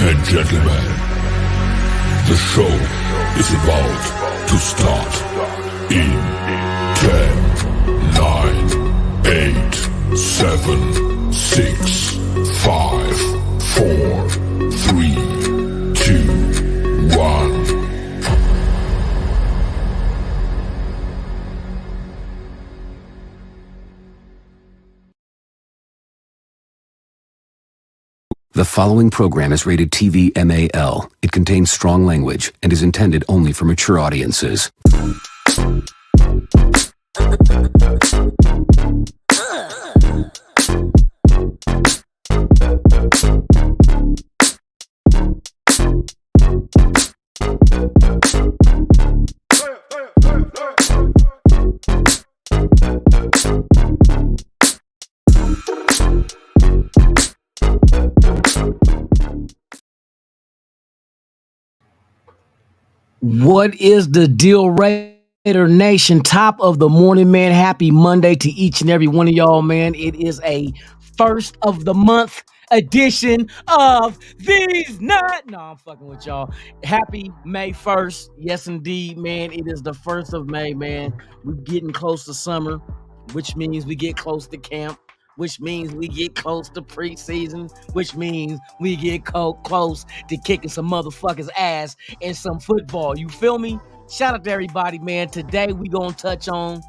and gentlemen, the show is about to start in 10, 9, 8, 7, 6, 5, 4, 3, 2, 1. The following program is rated TV MAL. It contains strong language and is intended only for mature audiences. What is the deal, Raider Nation? Top of the morning, man. Happy Monday to each and every one of y'all, man. It is a first of the month edition of These Not. No, I'm fucking with y'all. Happy May 1st. Yes, indeed, man. It is the 1st of May, man. We're getting close to summer, which means we get close to camp, which means we get close to preseason, which means we get close to kicking some motherfuckers' ass in some football. You feel me? Shout out to everybody, man. Today we gonna touch on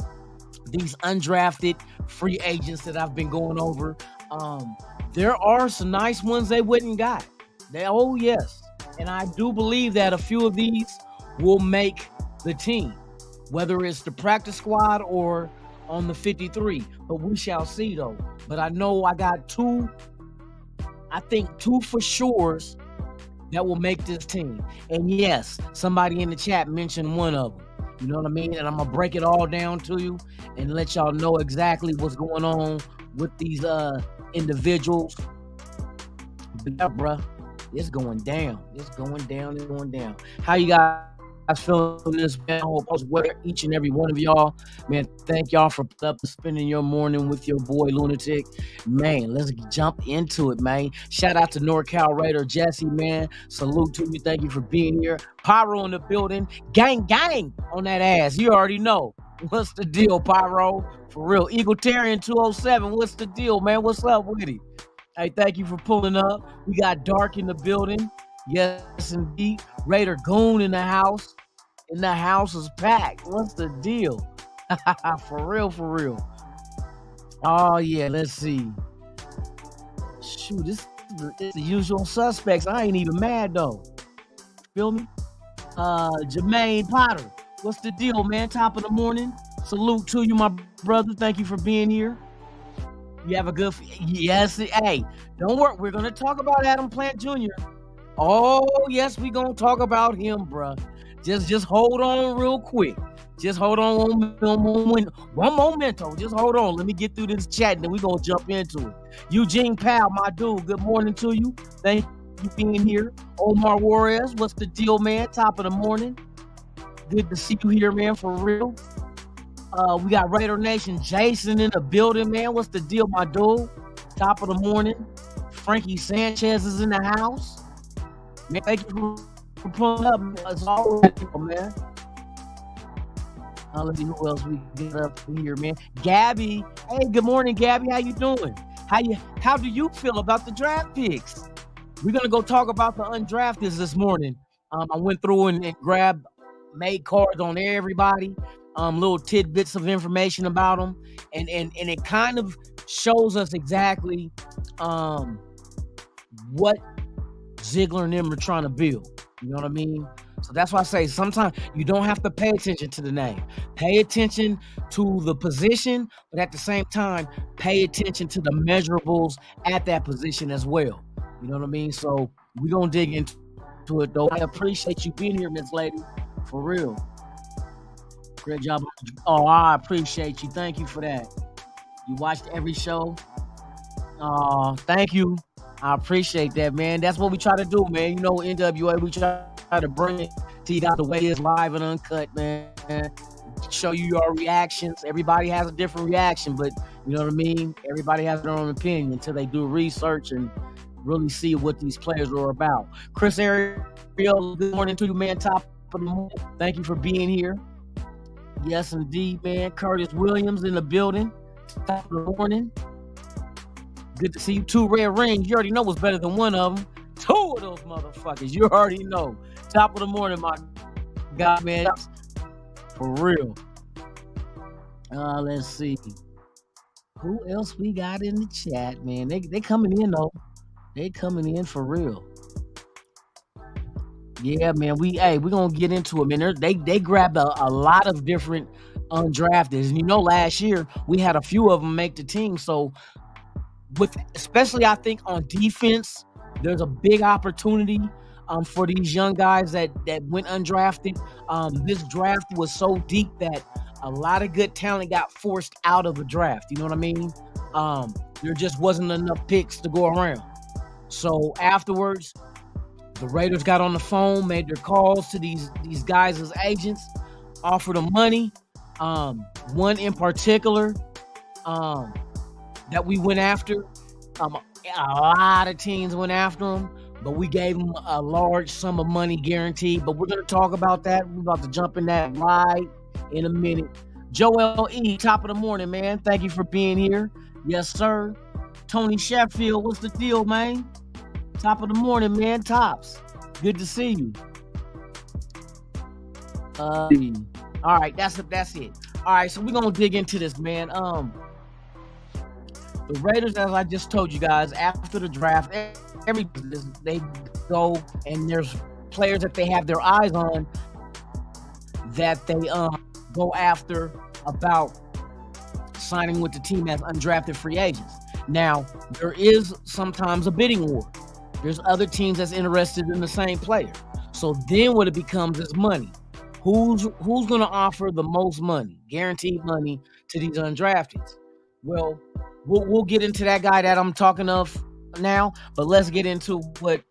these undrafted free agents that I've been going over. There are some nice ones they wouldn't got. Oh yes. And I do believe that a few of these will make the team, whether it's the practice squad or on the 53, but we shall see though. But I know I got two for sures that will make this team. And yes, somebody in the chat mentioned one of them. You know what I mean? And I'm gonna break it all down to you and let y'all know exactly what's going on with these individuals. But yeah, bruh, it's going down. It's going down. How you guys feeling this, man? I hope I was where each and every one of y'all, man. Thank y'all for spending your morning with your boy Lunatic, man. Let's jump into it, man. Shout out to NorCal Raider Jesse, man. Salute to you. Thank you for being here. Pyro in the building, gang on that ass. You already know what's the deal, Pyro. For real, Egalitarian 207. What's the deal, man? What's up with it? Hey, thank you for pulling up. We got Dark in the building. Yes, indeed. Raider Goon in the house. And the house is packed. What's the deal? For real. Oh, yeah, let's see. Shoot, this is the usual suspects. I ain't even mad, though. Feel me? Jermaine Potter. What's the deal, man? Top of the morning. Salute to you, my brother. Thank you for being here. You have a good... Yes, hey, don't worry. We're going to talk about Adam Plant Jr. Oh, yes, we're going to talk about him, bruh. Just hold on real quick. Just hold on one momento. Just hold on. Let me get through this chat and then we're going to jump into it. Eugene Powell, my dude, good morning to you. Thank you for being here. Omar Juarez, what's the deal, man? Top of the morning. Good to see you here, man, for real. We got Raider Nation Jason in the building, man. What's the deal, my dude? Top of the morning. Frankie Sanchez is in the house. Man, thank you for pulling up, man. It's always, man. Let's see who else we get up here, man. Gabby. Hey, good morning, Gabby. How you doing? How do you feel about the draft picks? We're gonna go talk about the undrafted this morning. I went through and made cards on everybody, little tidbits of information about them, and it kind of shows us exactly what Ziegler and them are trying to build. You know what I mean? So that's why I say sometimes you don't have to pay attention to the name. Pay attention to the position, but at the same time, pay attention to the measurables at that position as well. You know what I mean? So we're going to dig into it, though. I appreciate you being here, Miss Lady. For real. Great job. Oh, I appreciate you. Thank you for that. You watched every show. Thank you. I appreciate that, man. That's what we try to do, man. You know, NWA, we try to bring it to you out the way it's live and uncut, man. Show you your reactions. Everybody has a different reaction, but you know what I mean? Everybody has their own opinion until they do research and really see what these players are about. Chris Ariel, good morning to you, man. Top of the morning. Thank you for being here. Yes, indeed, man. Curtis Williams in the building. Top of the morning. Good to see you. 2 red rings. You already know what's better than one of them. 2 of those motherfuckers. You already know. Top of the morning, my God, man. For real. Let's see. Who else we got in the chat, man? They coming in, though. They coming in for real. Yeah, man. We're going to get into it, man. They grabbed a lot of different undrafted. And you know, last year, we had a few of them make the team. So, especially I think on defense, there's a big opportunity for these young guys that went undrafted. This draft was so deep that a lot of good talent got forced out of the draft. You know what I mean? There just wasn't enough picks to go around. So afterwards, the Raiders got on the phone, made their calls to these guys as agents, offered them money. One in particular that we went after. A lot of teams went after him, but we gave him a large sum of money guaranteed. But we're going to talk about that. We're about to jump in that right in a minute. Joel E., top of the morning, man. Thank you for being here. Yes, sir. Tony Sheffield, what's the deal, man? Top of the morning, man. Tops. Good to see you. All right, that's it. All right, so we're going to dig into this, man. The Raiders, as I just told you guys, after the draft, they go and there's players that they have their eyes on that they go after about signing with the team as undrafted free agents. Now, there is sometimes a bidding war. There's other teams that's interested in the same player. So then what it becomes is money. Who's going to offer the most money, guaranteed money, to these undrafteds? Well, we'll get into that guy that I'm talking of now, but let's get into what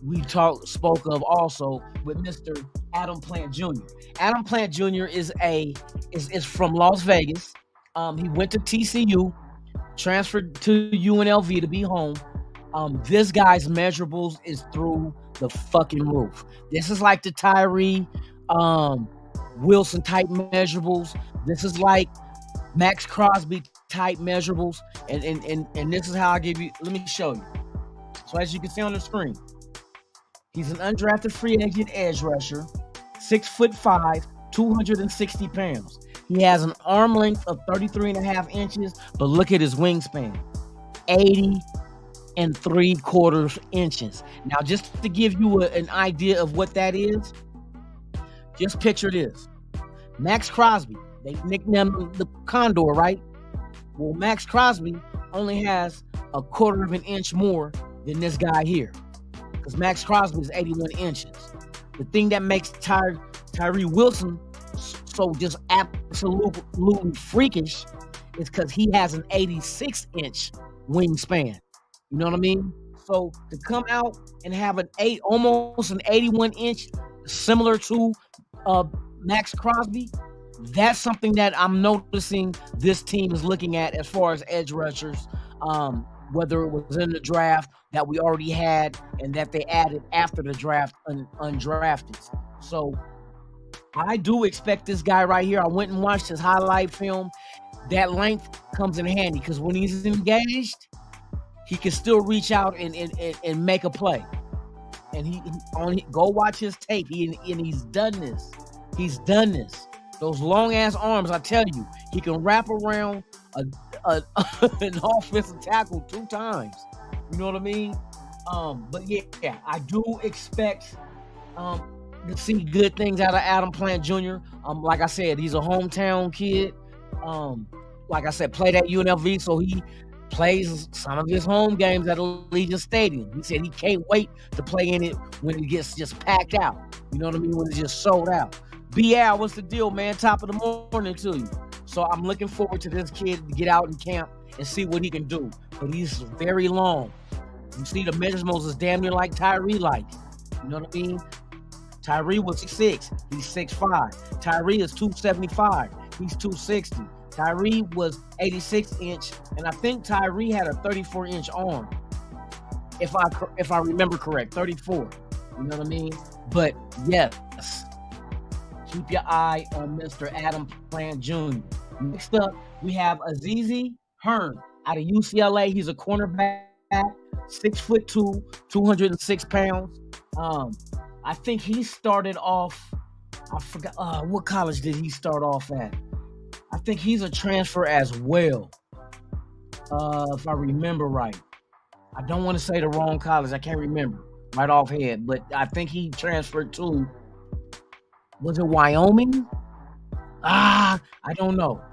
we spoke of also with Mr. Adam Plant Jr. Adam Plant Jr. is from Las Vegas. He went to TCU, transferred to UNLV to be home. This guy's measurables is through the fucking roof. This is like the Tyree Wilson type measurables. This is like Max Crosby type measurables, and this is how I give you. Let me show you. So as you can see on the screen, he's an undrafted free agent edge rusher, 6'5", 260 pounds. He has an arm length of 33.5 inches, but look at his wingspan, 80 3/4 inches. Now, just to give you an idea of what that is, just picture this: Max Crosby. They nicknamed him the Condor, right? Well, Max Crosby only has 1/4 inch more than this guy here, because Max Crosby is 81 inches. The thing that makes Tyree Wilson so just absolutely freakish is because he has an 86-inch wingspan. You know what I mean? So to come out and have almost an 81-inch, similar to Max Crosby, that's something that I'm noticing this team is looking at as far as edge rushers, whether it was in the draft that we already had and that they added after the draft undrafted. So I do expect this guy right here. I went and watched his highlight film. That length comes in handy because when he's engaged, he can still reach out and make a play. And go watch his tape. He's done this. He's done this. Those long ass arms, I tell you, he can wrap around an offensive tackle 2 times. You know what I mean? But yeah, I do expect to see good things out of Adam Plant Jr. Like I said, he's a hometown kid. Like I said, played at UNLV, so he plays some of his home games at Allegiant Stadium. He said he can't wait to play in it when it gets just packed out. You know what I mean? When it's just sold out. BL, what's the deal, man? Top of the morning to you. So I'm looking forward to this kid to get out in camp and see what he can do. But he's very long. You see the measurements is damn near like Tyree like. You know what I mean? Tyree was 6'6", he's 6'5". Tyree is 275, he's 260. Tyree was 86 inch, and I think Tyree had a 34 inch arm. If I remember correct, 34. You know what I mean? But yes, keep your eye on Mr. Adam Plant Jr. Next up, we have Azizi Hearn out of UCLA. He's a cornerback, 6'2", 206 pounds. I think he started off, I forgot, what college did he start off at? I think he's a transfer as well, if I remember right. I don't want to say the wrong college. I can't remember right off head, but I think he transferred to, was it Wyoming? I don't know.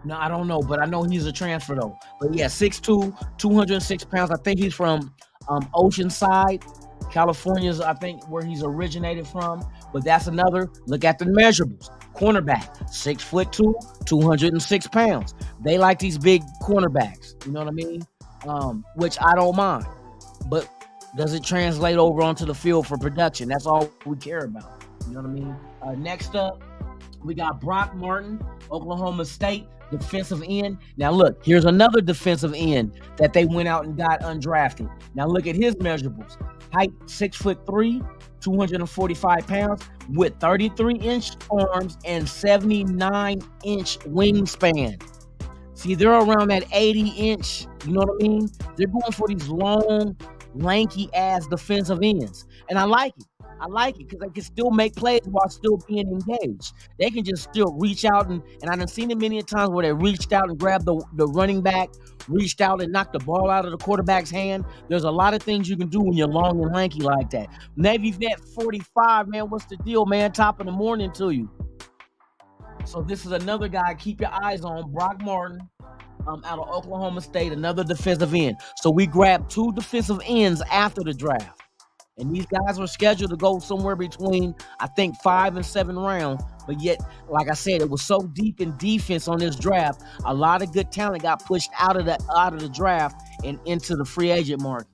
No, I don't know, but I know he's a transfer though. But yeah, 6'2", 206 pounds. I think he's from Oceanside, California's, I think, where he's originated from. But that's another look at the measurables. Cornerback, 6'2", 206 pounds. They like these big cornerbacks. You know what I mean? Which I don't mind. But does it translate over onto the field for production? That's all we care about. You know what I mean? Next up, we got Brock Martin, Oklahoma State, defensive end. Now look, here's another defensive end that they went out and got undrafted. Now look at his measurables. Height, 6'3", 245 pounds with 33-inch arms and 79-inch wingspan. See, they're around that 80-inch, you know what I mean? They're going for these long, lanky-ass defensive ends. And I like it. I like it because they can still make plays while still being engaged. They can just still reach out, and I done seen it many times where they reached out and grabbed the running back, reached out and knocked the ball out of the quarterback's hand. There's a lot of things you can do when you're long and lanky like that. Navy Vet 45, man, what's the deal, man? Top of the morning to you. So this is another guy, keep your eyes on, Brock Martin, out of Oklahoma State, another defensive end. So we grabbed 2 defensive ends after the draft. And these guys were scheduled to go somewhere between, I think, 5 and 7 rounds. But yet, like I said, it was so deep in defense on this draft. A lot of good talent got pushed out of the draft and into the free agent market.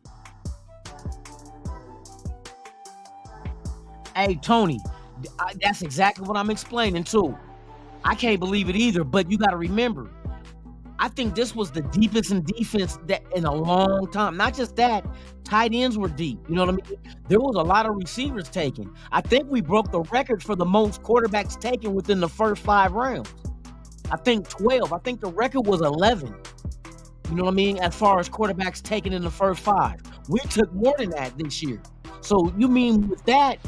Hey, Tony, that's exactly what I'm explaining too. I can't believe it either, but you got to remember, I think this was the deepest in defense that in a long time. Not just that, tight ends were deep. You know what I mean? There was a lot of receivers taken. I think we broke the record for the most quarterbacks taken within the first 5 rounds. I think 12. I think the record was 11. You know what I mean? As far as quarterbacks taken in the first 5. We took more than that this year. So you mean with that,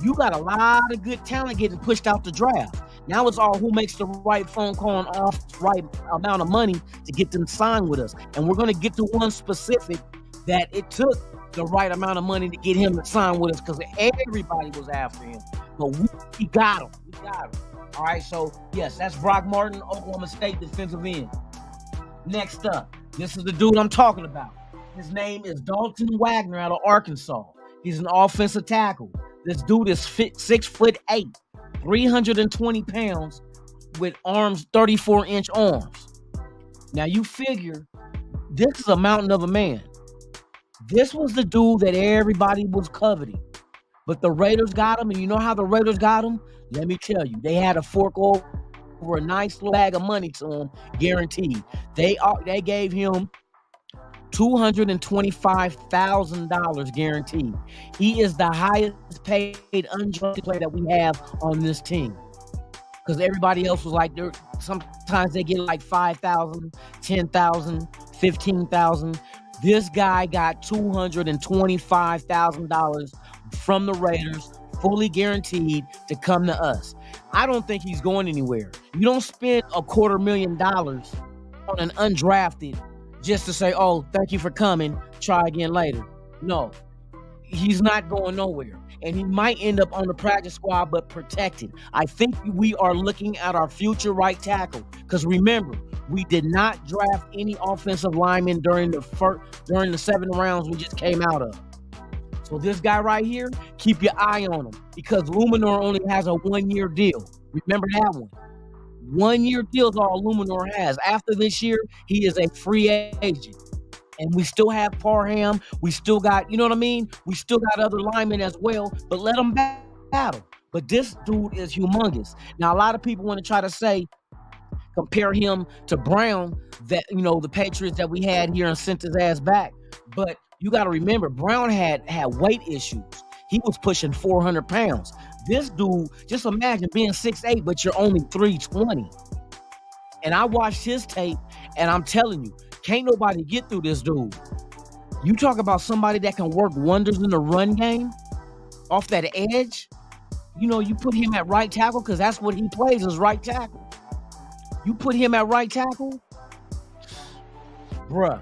you got a lot of good talent getting pushed out the draft. Now it's all who makes the right phone call and off right amount of money to get them signed with us. And we're going to get to one specific that it took the right amount of money to get him to sign with us because everybody was after him. But we got him. We got him. All right, so yes, that's Brock Martin, Oklahoma State defensive end. Next up, this is the dude I'm talking about. His name is Dalton Wagner out of Arkansas. He's an offensive tackle. This dude is 6'8". 320 pounds with arms, 34-inch arms. Now you figure this is a mountain of a man. This was the dude that everybody was coveting. But the Raiders got him, and you know how the Raiders got him? Let me tell you, they had to fork over a nice little bag of money to him, guaranteed. They gave him $225,000 guaranteed. He is the highest paid undrafted player that we have on this team. Because everybody else was like, sometimes they get like 5,000, 10,000, 15,000. This guy got $225,000 from the Raiders, fully guaranteed to come to us. I don't think he's going anywhere. You don't spend $250,000 on an undrafted just to say, oh, thank you for coming, try again later. No, he's not going nowhere. And he might end up on the practice squad, but protected. I think we are looking at our future right tackle. Because remember, we did not draft any offensive linemen during the 7 rounds we just came out of. So this guy right here, keep your eye on him. Because Luminor only has a 1-year deal. Remember that one. 1-year deal is all Luminor has. After this year, he is a free agent. And we still have Parham. We still got, you know what I mean? We still got other linemen as well, but let them battle. But this dude is humongous. Now, a lot of people want to try to compare him to Brown, that, you know, the Patriots that we had here and sent his ass back. But you got to remember, Brown had weight issues. He was pushing 400 pounds. This dude, just imagine being 6'8", but you're only 320. And I watched his tape, and I'm telling you, can't nobody get through this dude. You talk about somebody that can work wonders in the run game off that edge. You know, you put him at right tackle because that's what he plays, is right tackle. You put him at right tackle, bruh,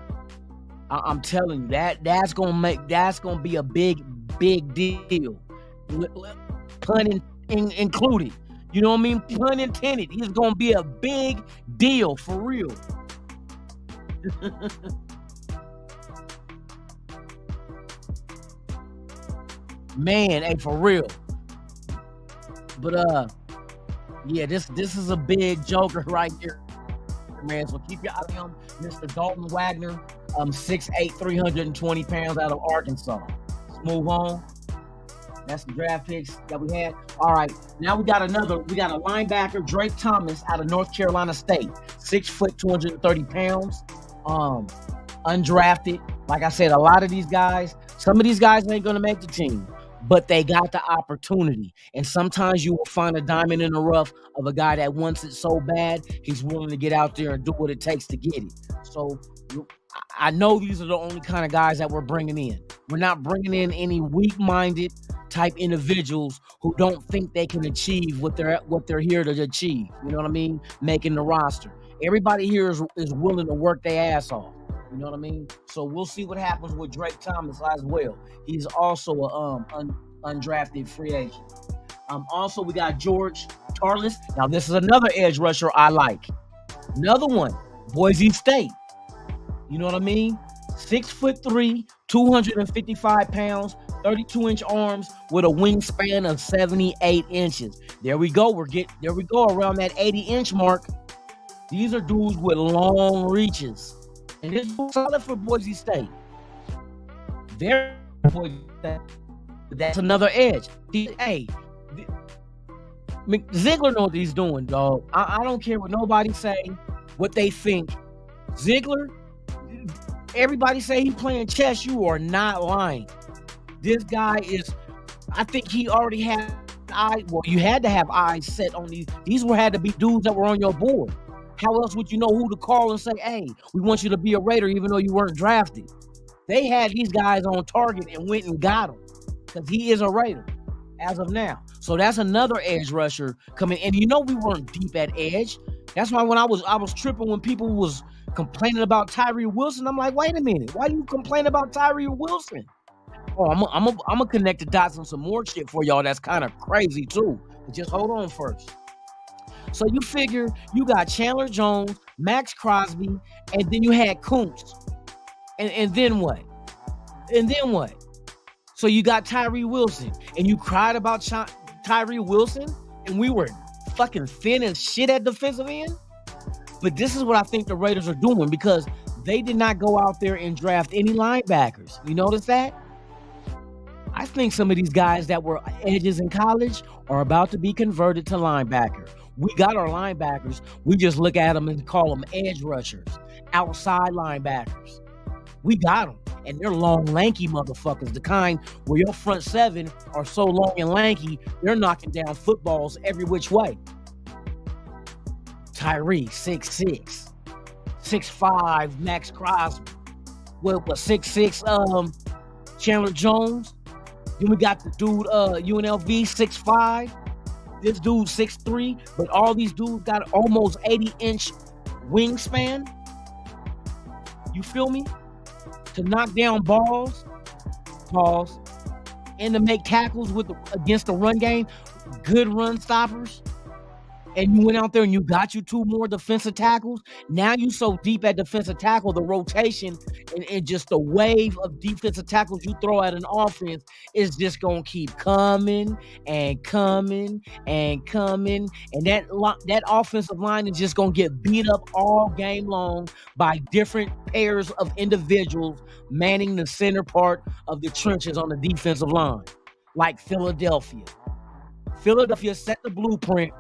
I'm telling you, that's gonna be a big deal. Pun included. You know what I mean? Pun intended. He's gonna be a big deal for real. Man, hey, for real. But yeah, this is a big joker right here, man. So keep your eye on him, Mr. Dalton Wagner, 6'8", 320 pounds, out of Arkansas. Let's move on. That's the draft picks that we had. All right, now we got a linebacker, Drake Thomas, out of North Carolina State, 6 foot, 230 pounds. Undrafted. Like I said, a lot of these guys, some of these guys ain't gonna make the team, but they got the opportunity. And sometimes you will find a diamond in the rough of a guy that wants it so bad, he's willing to get out there and do what it takes to get it. So I know these are the only kind of guys that we're bringing in. We're not bringing in any weak-minded type individuals who don't think they can achieve what they're here to achieve. You know what I mean? Making the roster. Everybody here is willing to work their ass off. You know what I mean? So we'll see what happens with Drake Thomas as well. He's also a undrafted free agent. Also, we got George Tarlis. Now, this is another edge rusher I like. Another one, Boise State. You know what I mean? 6'3", 255 pounds, 32-inch arms with a wingspan of 78 inches. There we go. There we go, around that 80-inch mark. These are dudes with long reaches. And this is solid for Boise State. Very Boise State. That's another edge. Hey, Ziegler knows what he's doing, dog. I don't care what nobody say, what they think. Ziegler, everybody say he playing chess. You are not lying. This guy is, I think he already had eyes. Well, you had to have eyes set on these. These had to be dudes that were on your board. How else would you know who to call and say, hey, we want you to be a Raider even though you weren't drafted? They had these guys on target and went and got him because he is a Raider as of now. So that's another edge rusher coming. And you know we weren't deep at edge. That's why when I was tripping when people was complaining about Tyree Wilson. I'm like, wait a minute. Why do you complain about Tyree Wilson? Oh, I'm gonna connect the dots on some more shit for y'all that's kind of crazy too. But just hold on first. So you figure you got Chandler Jones, Max Crosby, and then you had Kuntz. And then what? And then what? So you got Tyree Wilson, and you cried about Tyree Wilson, and we were fucking thin as shit at defensive end? But this is what I think the Raiders are doing, because they did not go out there and draft any linebackers. You notice that? I think some of these guys that were edges in college are about to be converted to linebacker. We got our linebackers. We just look at them and call them edge rushers, outside linebackers. We got them. And they're long, lanky motherfuckers. The kind where your front seven are so long and lanky, they're knocking down footballs every which way. Tyree, 6'6". 6'5", Max Crosby. What 6'6", Chandler Jones. Then we got the dude, UNLV, 6'5". This dude, 6'3". But all these dudes got almost 80-inch wingspan. You feel me? To knock down balls, pause, and to make tackles against the run game, good run stoppers. And you went out there and you got you 2 more defensive tackles. Now you so deep at defensive tackle, the rotation and just the wave of defensive tackles you throw at an offense is just going to keep coming and coming and coming. And that offensive line is just going to get beat up all game long by different pairs of individuals manning the center part of the trenches on the defensive line, like Philadelphia. Philadelphia set the blueprint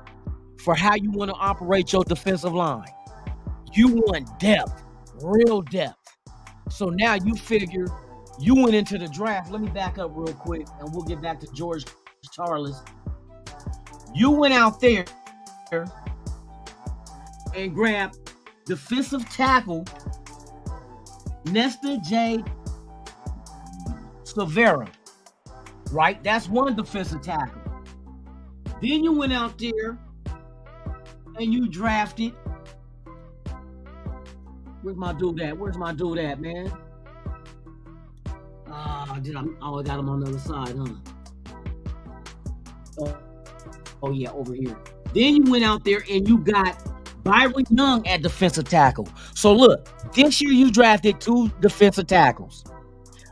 for how you want to operate your defensive line. You want depth, real depth. So now you figure you went into the draft. Let me back up real quick and we'll get back to George Charles. You went out there and grabbed defensive tackle Nesta J. Silvera, right? That's one defensive tackle. Then you went out there and you drafted. Where's my dude at, man? I got him on the other side, huh? Oh yeah, over here. Then you went out there and you got Byron Young at defensive tackle. So look, this year you drafted 2 defensive tackles.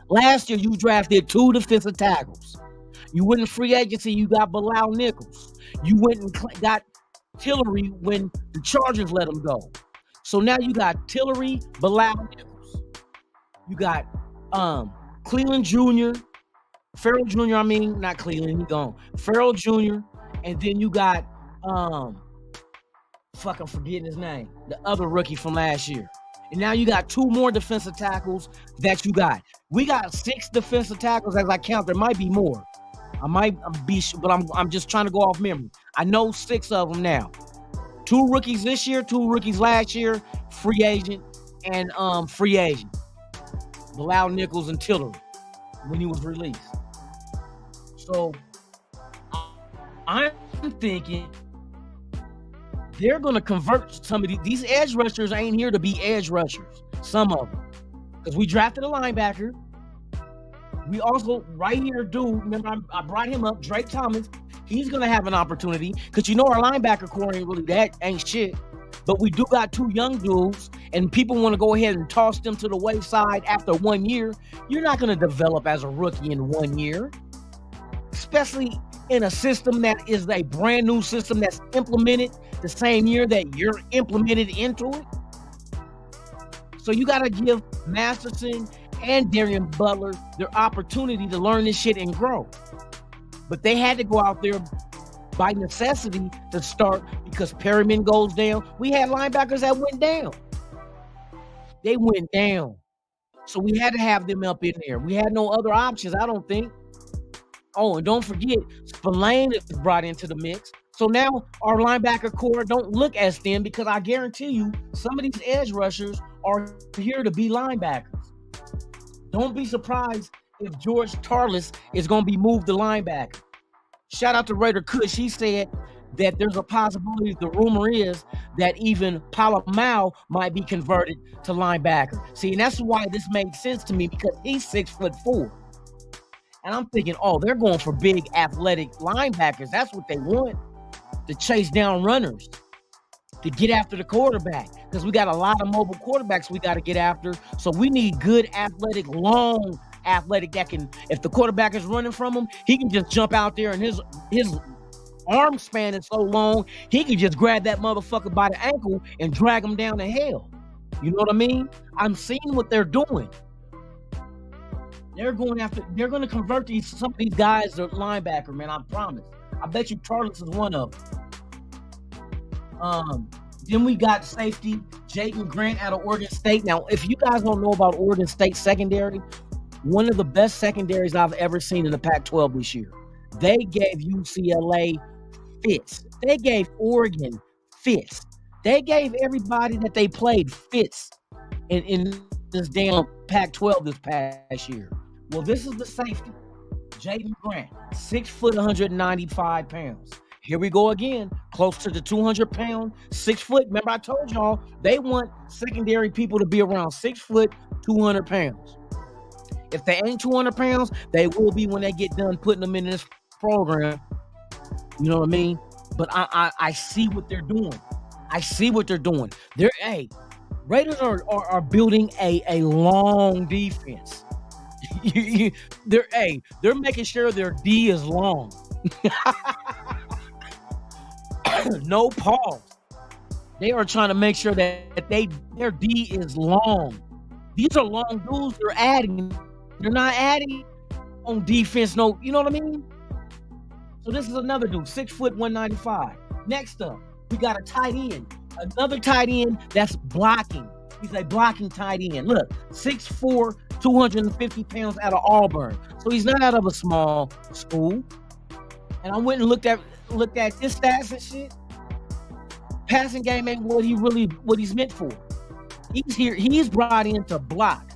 Last year you drafted 2 defensive tackles. You went in free agency, you got Bilal Nichols. You went and got Tillery when the Chargers let him go. So now you got Tillery, Bilal Nichols. You got Cleveland Jr., Farrell Jr., not Cleveland, he gone. Farrell Jr., and then you got I'm forgetting his name, the other rookie from last year. And now you got 2 more defensive tackles that you got. We got 6 defensive tackles as I count. There might be more. I'm just trying to go off memory. I know 6 of them now. 2 rookies this year, 2 rookies last year, free agent and free agent. Bilal Nichols and Tillery when he was released. So I'm thinking they're going to convert some of these edge rushers. Ain't here to be edge rushers. Some of them, because we drafted a linebacker. We also, right here, dude, remember I brought him up, Drake Thomas. He's going to have an opportunity because our linebacker core ain't shit. But we do got 2 young dudes, and people want to go ahead and toss them to the wayside after 1 year. You're not going to develop as a rookie in 1 year, especially in a system that is a brand new system that's implemented the same year that you're implemented into it. So you got to give Masterson and Darian Butler their opportunity to learn this shit and grow. But they had to go out there by necessity to start because Perryman goes down. We had linebackers that went down. They went down. So we had to have them up in there. We had no other options, I don't think. Oh, and don't forget, Spillane is brought into the mix. So now our linebacker core don't look as thin because I guarantee you some of these edge rushers are here to be linebackers. Don't be surprised if George Tarlis is going to be moved to linebacker. Shout out to Raider Kush. He said that there's a possibility, the rumor is, that even Palamau might be converted to linebacker. See, and that's why this made sense to me because he's 6'4". And I'm thinking, they're going for big athletic linebackers. That's what they want, to chase down runners, to get after the quarterback. Because we got a lot of mobile quarterbacks we got to get after. So we need good athletic, long athletic that can, if the quarterback is running from him, he can just jump out there and his arm span is so long, he can just grab that motherfucker by the ankle and drag him down to hell. You know what I mean? I'm seeing what they're doing. They're going to convert some of these guys to linebacker, man. I promise. I bet you Tarlis is one of them. Then we got safety Jayden Grant out of Oregon State. Now, if you guys don't know about Oregon State secondary, one of the best secondaries I've ever seen in the Pac-12 this year. They gave UCLA fits. They gave Oregon fits. They gave everybody that they played fits in this damn Pac-12 this past year. Well, this is the safety. Jayden Grant, 6 foot, 195 pounds. Here we go again, close to the 200 pound, 6 foot. Remember I told y'all, they want secondary people to be around 6 foot, 200 pounds. If they ain't 200 pounds, they will be when they get done putting them in this program. You know what I mean? But I see what they're doing. I see what they're doing. Raiders are building a long defense. They're making sure their D is long. No pause. They are trying to make sure that their D is long. These are long dudes they're adding. They're not adding on defense. No, you know what I mean? So this is another dude, 6 foot, 195. Next up, we got a tight end. Another tight end that's blocking. He's a blocking tight end. Look, 6'4", 250 pounds out of Auburn. So he's not out of a small school. And I went and looked at his stats and shit. Passing game ain't what he's meant for. He's brought in to block.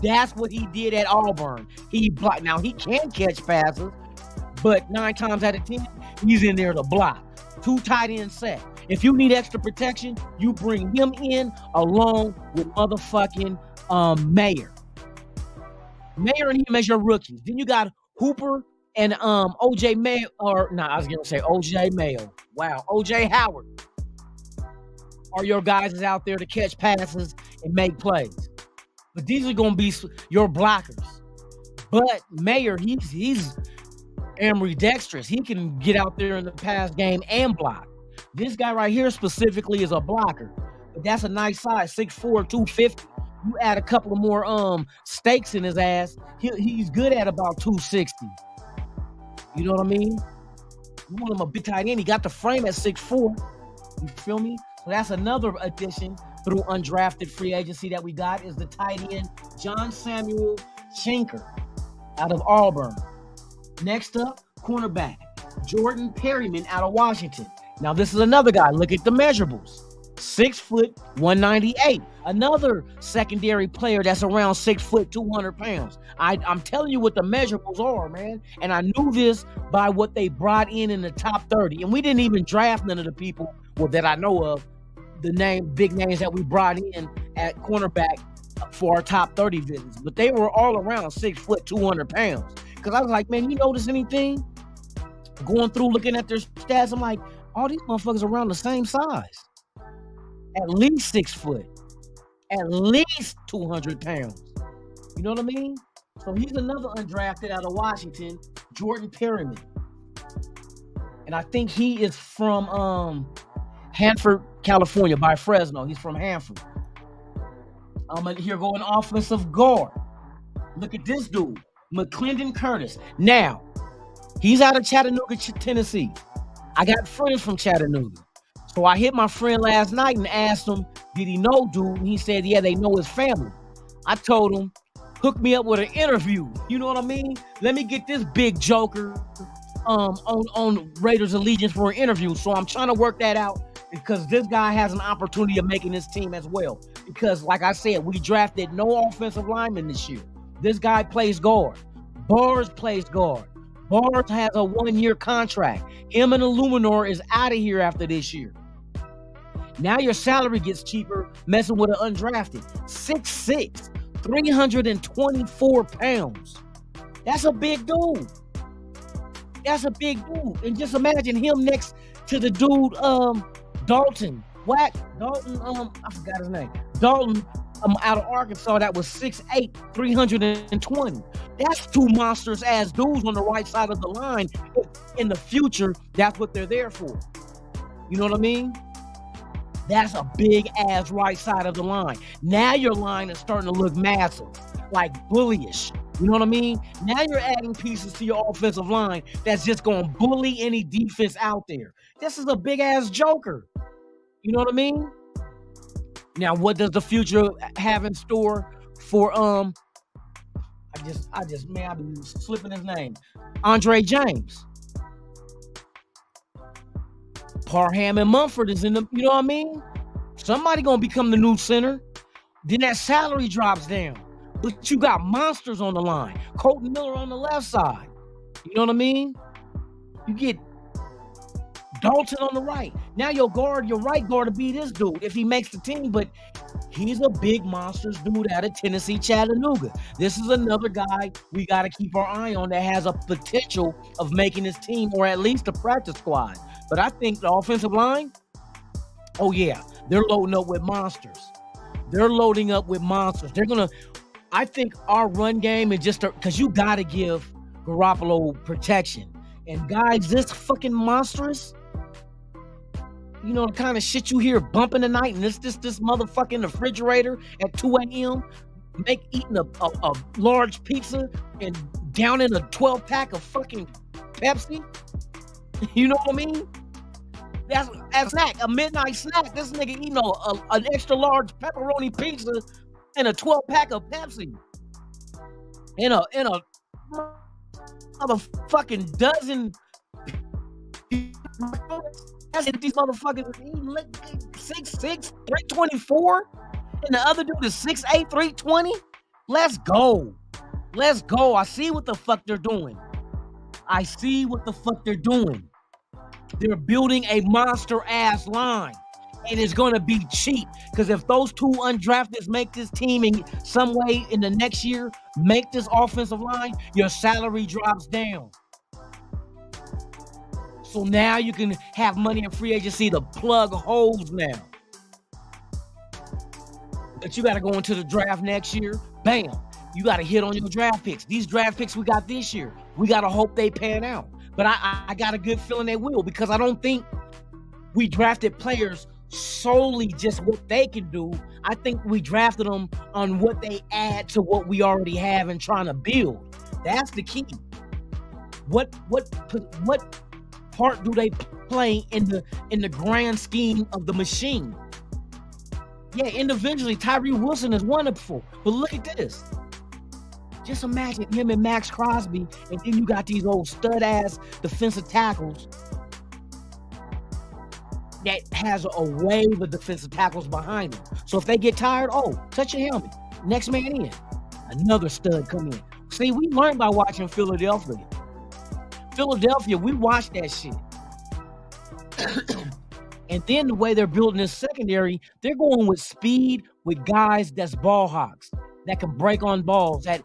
That's what he did at Auburn. He blocked. Now he can catch passes, but 9 times out of 10, he's in there to block. 2 tight end set. If you need extra protection, you bring him in along with motherfucking Mayer. Mayer and him as your rookies. Then you got Hooper and OJ Mayo, OJ Mayo. Wow, OJ Howard are your guys is out there to catch passes and make plays. But these are going to be your blockers. But Mayer, he's ambidextrous. He can get out there in the pass game and block. This guy right here specifically is a blocker. But that's a nice size, 6'4", 250. You add a couple of more stakes in his ass, he's good at about 260. You know what I mean? You want him a big tight end. He got the frame at 6'4". You feel me? So that's another addition through undrafted free agency that we got is the tight end John Samuel Schenker out of Auburn. Next up, cornerback Jordan Perryman out of Washington. Now this is another guy. Look at the measurables. 6 foot, 198. Another secondary player that's around 6 foot, 200 pounds. I'm telling you what the measurables are, man. And I knew this by what they brought in the top 30. And we didn't even draft none of the people that I know of, big names that we brought in at cornerback for our top 30 visits. But they were all around 6 foot, 200 pounds. Because I was like, man, you notice anything? Going through looking at their stats, I'm like, all these motherfuckers are around the same size. At least 6 foot. At least 200 pounds. You know what I mean? So he's another undrafted out of Washington, Jordan Perryman. And I think he is from Hanford, California, by Fresno. He's from Hanford. Here going offensive guard. Look at this dude, McClendon Curtis. Now, he's out of Chattanooga, Tennessee. I got friends from Chattanooga. So I hit my friend last night and asked him, did he know dude? And he said, yeah, they know his family. I told him, hook me up with an interview. You know what I mean? Let me get this big joker on Raiders Allegiance for an interview. So I'm trying to work that out because this guy has an opportunity of making this team as well. Because like I said, we drafted no offensive lineman this year. This guy plays guard. Bars plays guard. Bars has a 1-year contract. Him and Illuminor is out of here after this year. Now your salary gets cheaper messing with an undrafted. 6'6", 324 pounds. That's a big dude. That's a big dude. And just imagine him next to the dude, Dalton. I forgot his name. Dalton out of Arkansas that was 6'8", 320. That's 2 monsters ass dudes on the right side of the line. In the future, that's what they're there for. You know what I mean? That's a big ass right side of the line. Now your line is starting to look massive, like bullyish. You know what I mean? Now you're adding pieces to your offensive line that's just going to bully any defense out there. This is a big ass joker. You know what I mean? Now, what does the future have in store for I be slipping his name. Andre James. Parham and Mumford is in the, you know what I mean? Somebody gonna become the new center. Then that salary drops down. But you got monsters on the line. Colton Miller on the left side. You know what I mean? You get Dalton on the right. Now your right guard to be this dude if he makes the team, but he's a big monsters dude out of Tennessee, Chattanooga. This is another guy we got to keep our eye on that has a potential of making his team or at least a practice squad. But I think the offensive line, oh yeah, they're loading up with monsters. They're loading up with monsters. I think our run game is just because you got to give Garoppolo protection. And guys, this fucking monstrous, you know, the kind of shit you hear bumping tonight, and this motherfucking refrigerator at 2 a.m. eating a large pizza and down in a 12-pack of fucking Pepsi. You know what I mean? That's a snack, a midnight snack. This nigga eating an extra large pepperoni pizza and a 12-pack of Pepsi. In a motherfucking dozen. That's what these motherfuckers eating. 6'6", 324. And the other dude is 6'8", 320. Let's go. I see what the fuck they're doing. They're building a monster-ass line. And it's going to be cheap. Because if those two undrafteds make this team in some way in the next year, make this offensive line, your salary drops down. So now you can have money in free agency to plug holes now. But you got to go into the draft next year. Bam. You got to hit on your draft picks. These draft picks we got this year, we got to hope they pan out. But I got a good feeling they will, because I don't think we drafted players solely just what they can do. I think we drafted them on what they add to what we already have and trying to build. That's the key. What part do they play in the grand scheme of the machine? Yeah, individually, Tyree Wilson is wonderful, but look at this. Just imagine him and Max Crosby, and then you got these old stud-ass defensive tackles that has a wave of defensive tackles behind them. So if they get tired, touch your helmet. Next man in. Another stud come in. See, we learned by watching Philadelphia. We watched that shit. And then the way they're building this secondary, they're going with speed with guys that's ball hawks, that can break on balls, that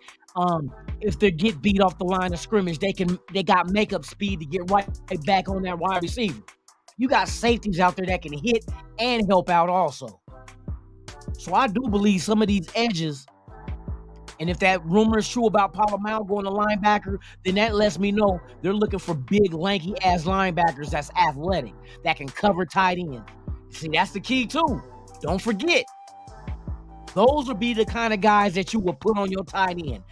if they get beat off the line of scrimmage, they got makeup speed to get right back on that wide receiver. You got safeties out there that can hit and help out also. So I do believe some of these edges, and if that rumor is true about Palomar going to linebacker, then that lets me know they're looking for big, lanky-ass linebackers that's athletic, that can cover tight ends. See, that's the key, too. Don't forget. Those would be the kind of guys that you would put on your tight end.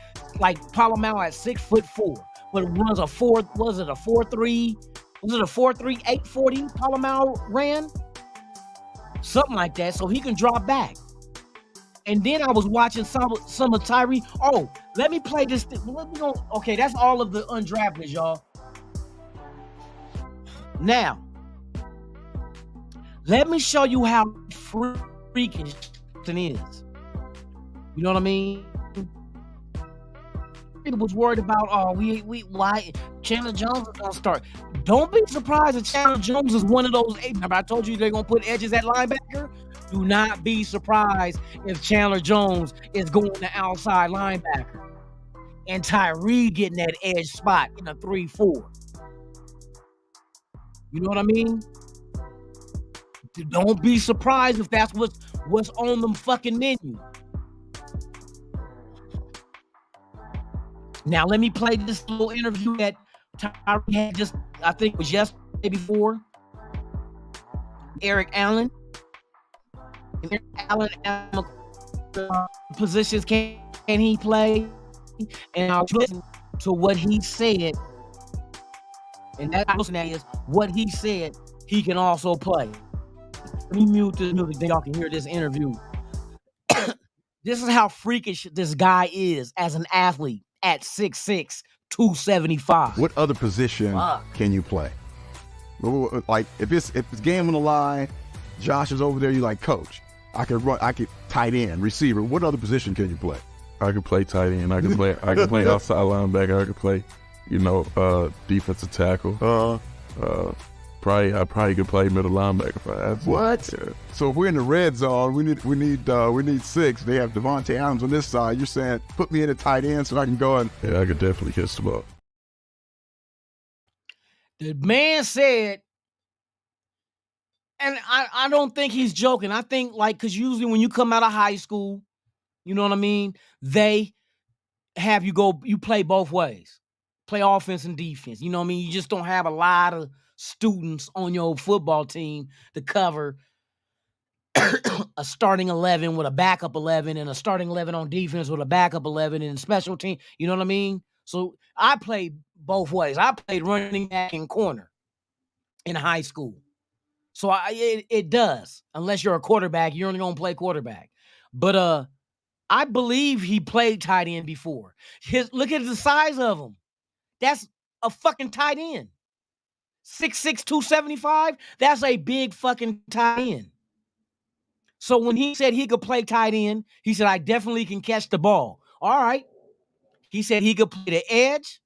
Like Palomar at 6'4", but runs a 4'3", was it a 4'3", 840 Palomar ran? Something like that, so he can drop back. And then I was watching some of Tyree. Let me play this thing. Okay, that's all of the undrafted, y'all. Now, let me show you how freakish it is. You know what I mean? People was worried about, why Chandler Jones is gonna start. Don't be surprised if Chandler Jones is one of those. Remember, I told you they're gonna put edges at linebacker. Do not be surprised if Chandler Jones is going to outside linebacker and Tyree getting that edge spot in a 3-4. You know what I mean? Don't be surprised if that's what's on them fucking menu. Now, let me play this little interview that Tyree had just, I think it was yesterday before. Eric Allen. Eric Allen, positions can he play? And I'll listen to what he said. And that is what he said he can also play. Let me mute this music, then y'all can hear this interview. This is how freakish this guy is as an athlete at 6'6", 275. What other position can you play? Like if it's game on the line, Josh is over there, you like, coach, I could tight end, receiver. What other position can you play? I could play tight end. I can play outside linebacker. I could play, defensive tackle. I probably could play middle linebacker if I had to. What? Yeah. So if we're in the red zone, we need 6. They have Devontae Adams on this side. You're saying put me in a tight end so I can go and yeah, I could definitely catch the ball. The man said, and I don't think he's joking. I think because usually when you come out of high school, you know what I mean, they have you play both ways, play offense and defense. You know what I mean? You just don't have a lot of students on your football team to cover a starting 11 with a backup 11 and a starting 11 on defense with a backup 11 and special team. You know what I mean? So I played both ways. I played running back and corner in high school. So it does. Unless you're a quarterback, you're only going to play quarterback. But I believe he played tight end before. Look at the size of him. That's a fucking tight end. 6'6", 275, that's a big fucking tight end. So when he said he could play tight end, he said, I definitely can catch the ball. All right. He said he could play the edge,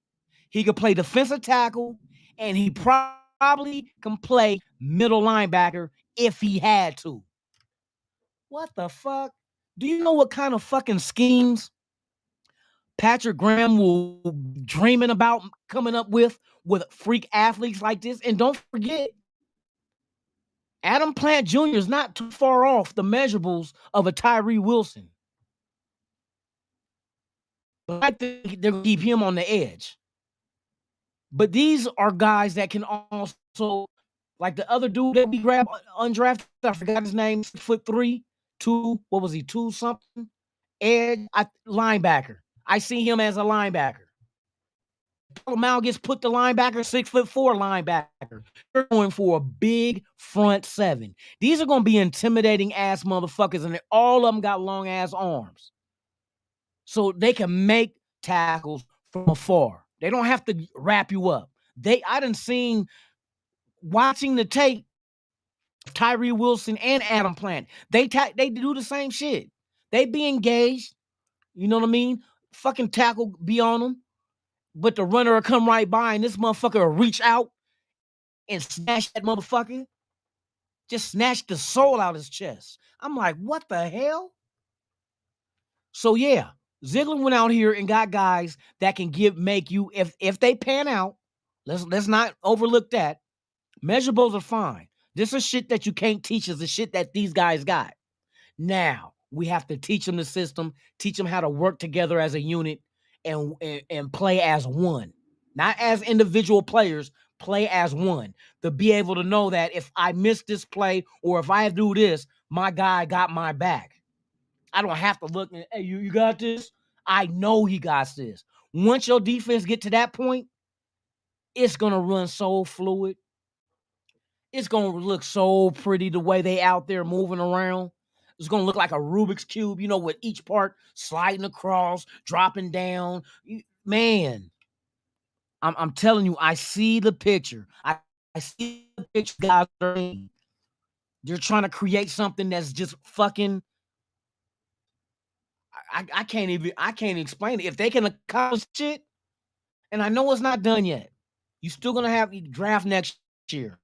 he could play defensive tackle, and he probably can play middle linebacker if he had to. What the fuck? Do you know what kind of fucking schemes Patrick Graham will dreaming about coming up with freak athletes like this? And don't forget, Adam Plant Jr. is not too far off the measurables of a Tyree Wilson. But I think they're going to keep him on the edge. But these are guys that can also, like the other dude that we grabbed undrafted, I forgot his name, 6'3", 2, what was he, 2 something? Edge, linebacker. I see him as a linebacker. Mal gets put the linebacker, 6'4" linebacker. They're going for a big front 7. These are going to be intimidating ass motherfuckers, and all of them got long ass arms. So they can make tackles from afar. They don't have to wrap you up. I done seen, watching the tape, Tyree Wilson and Adam Plant, they do the same shit. They be engaged. You know what I mean? Fucking tackle be on them. But the runner will come right by and this motherfucker will reach out and snatch that motherfucker. Just snatch the soul out of his chest. I'm like, what the hell? So yeah, Ziegler went out here and got guys that can make you, if they pan out, let's not overlook that. Measurables are fine. This is shit that you can't teach is the shit that these guys got. Now, we have to teach them the system, teach them how to work together as a unit and play as one. Not as individual players, play as one. To be able to know that if I miss this play or if I do this, my guy got my back. I don't have to look and, hey, you got this? I know he got this. Once your defense get to that point, it's going to run so fluid. It's going to look so pretty the way they out there moving around. It's going to look like a Rubik's Cube, with each part sliding across, dropping down. Man, I'm telling you, I see the picture. I see the picture, guys. They're trying to create something that's just fucking, I can't explain it. If they can accomplish shit, and I know it's not done yet, you're still going to have the draft next year.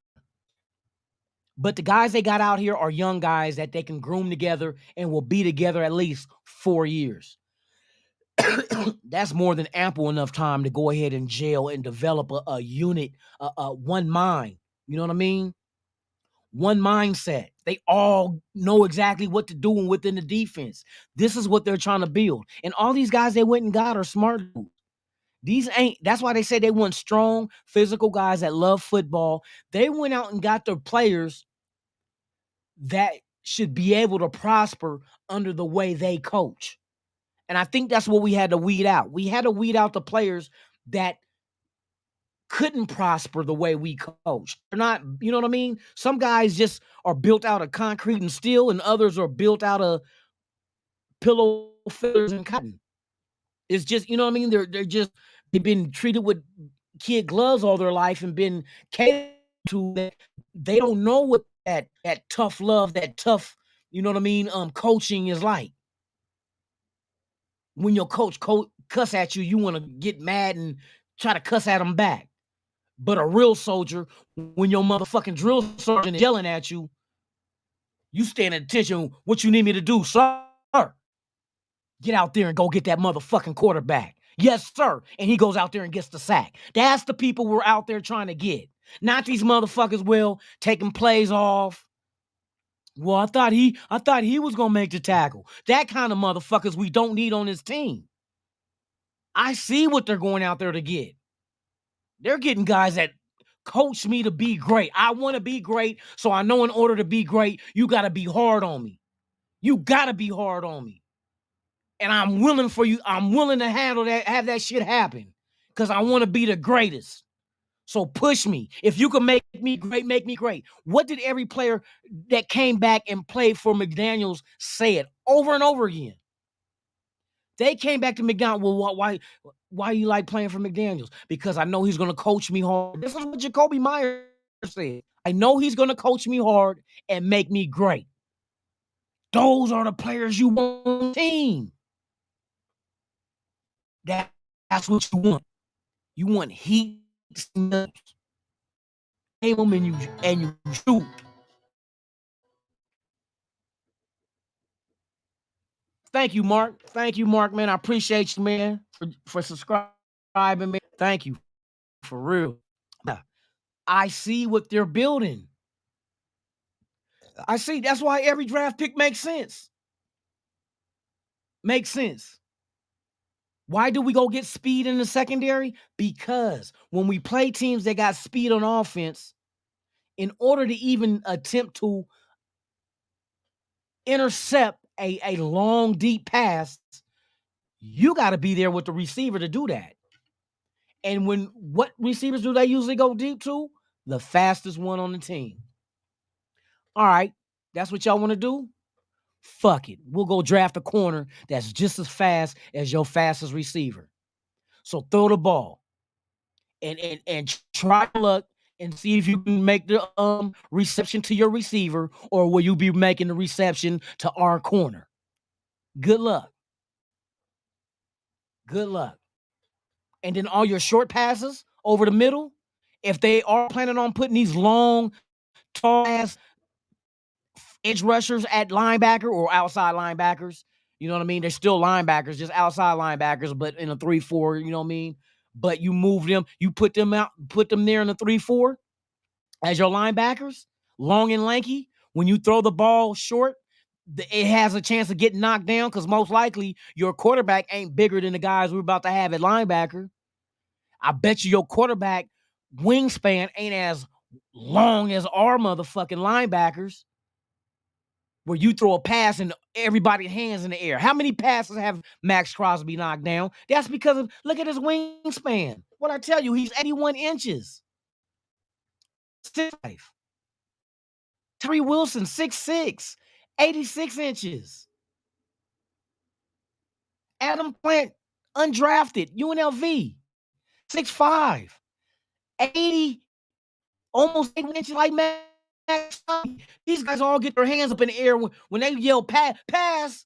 But the guys they got out here are young guys that they can groom together and will be together at least 4 years. That's more than ample enough time to go ahead and gel and develop a unit, one mind. You know what I mean? One mindset. They all know exactly what to do within the defense. This is what they're trying to build. And all these guys they went and got are smart dudes. That's why they say they want strong, physical guys that love football. They went out and got their players that should be able to prosper under the way they coach. And I think that's what we had to weed out. We had to weed out the players that couldn't prosper the way we coached. They're not, you know what I mean? Some guys just are built out of concrete and steel, and others are built out of pillow fillers and cotton. It's just, you know what I mean? They've been treated with kid gloves all their life and been catered to. That they don't know what that tough love, that tough, you know what I mean, coaching is like. When your coach cuss at you, you want to get mad and try to cuss at him back. But a real soldier, when your motherfucking drill sergeant is yelling at you, you stand at attention. What you need me to do, sir? Get out there and go get that motherfucking quarterback. Yes, sir. And he goes out there and gets the sack. That's the people we're out there trying to get. Not these motherfuckers, taking plays off. Well, I thought he was gonna make the tackle. That kind of motherfuckers we don't need on this team. I see what they're going out there to get. They're getting guys that coach me to be great. I want to be great, so I know in order to be great, you got to be hard on me. You got to be hard on me. And I'm willing to handle that, have that shit happen, because I want to be the greatest. So push me. If you can make me great, make me great. What did every player that came back and played for McDaniels say it over and over again? They came back to McDaniels. Well, why you like playing for McDaniels? Because I know he's going to coach me hard. This is what Jacoby Myers said. I know he's going to coach me hard and make me great. Those are the players you want on the team. That's what you want. You want heat. Aim them and you shoot. Thank you, Mark. Thank you, Mark, man. I appreciate you, man, for subscribing, man. Thank you. For real. I see what they're building. I see. That's why every draft pick makes sense. Makes sense. Why do we go get speed in the secondary? Because when we play teams that got speed on offense, in order to even attempt to intercept a long, deep pass, you got to be there with the receiver to do that. And what receivers do they usually go deep to? The fastest one on the team. All right, that's what y'all want to do? Fuck it. We'll go draft a corner that's just as fast as your fastest receiver. So throw the ball and try luck and see if you can make the reception to your receiver, or will you be making the reception to our corner? Good luck. Good luck. And then all your short passes over the middle, if they are planning on putting these long, tall ass edge rushers at linebacker or outside linebackers, you know what I mean? They're still linebackers, just outside linebackers, but in a 3-4, you know what I mean? But you move them, you put them there in a 3-4 as your linebackers, long and lanky. When you throw the ball short, it has a chance of getting knocked down because most likely your quarterback ain't bigger than the guys we're about to have at linebacker. I bet you your quarterback wingspan ain't as long as our motherfucking linebackers, where you throw a pass and everybody's hands in the air. How many passes have Max Crosby knocked down? That's because of, look at his wingspan. What I tell you, he's 81 inches. 6'5". Terry Wilson, 6'6", 86 inches. Adam Plant, undrafted, UNLV, 6'5", 80, almost 8 inches like Max. These guys all get their hands up in the air when they yell pass.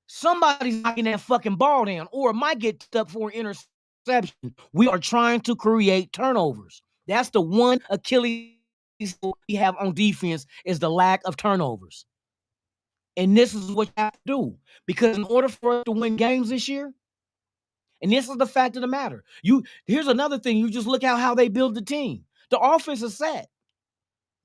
Somebody's knocking that fucking ball down, or it might get up for an interception. We are trying to create turnovers. That's the one Achilles we have on defense, is the lack of turnovers. And this is what you have to do, because in order for us to win games this year, and this is the fact of the matter, here's another thing. You just look at how they build the team. The offense is set.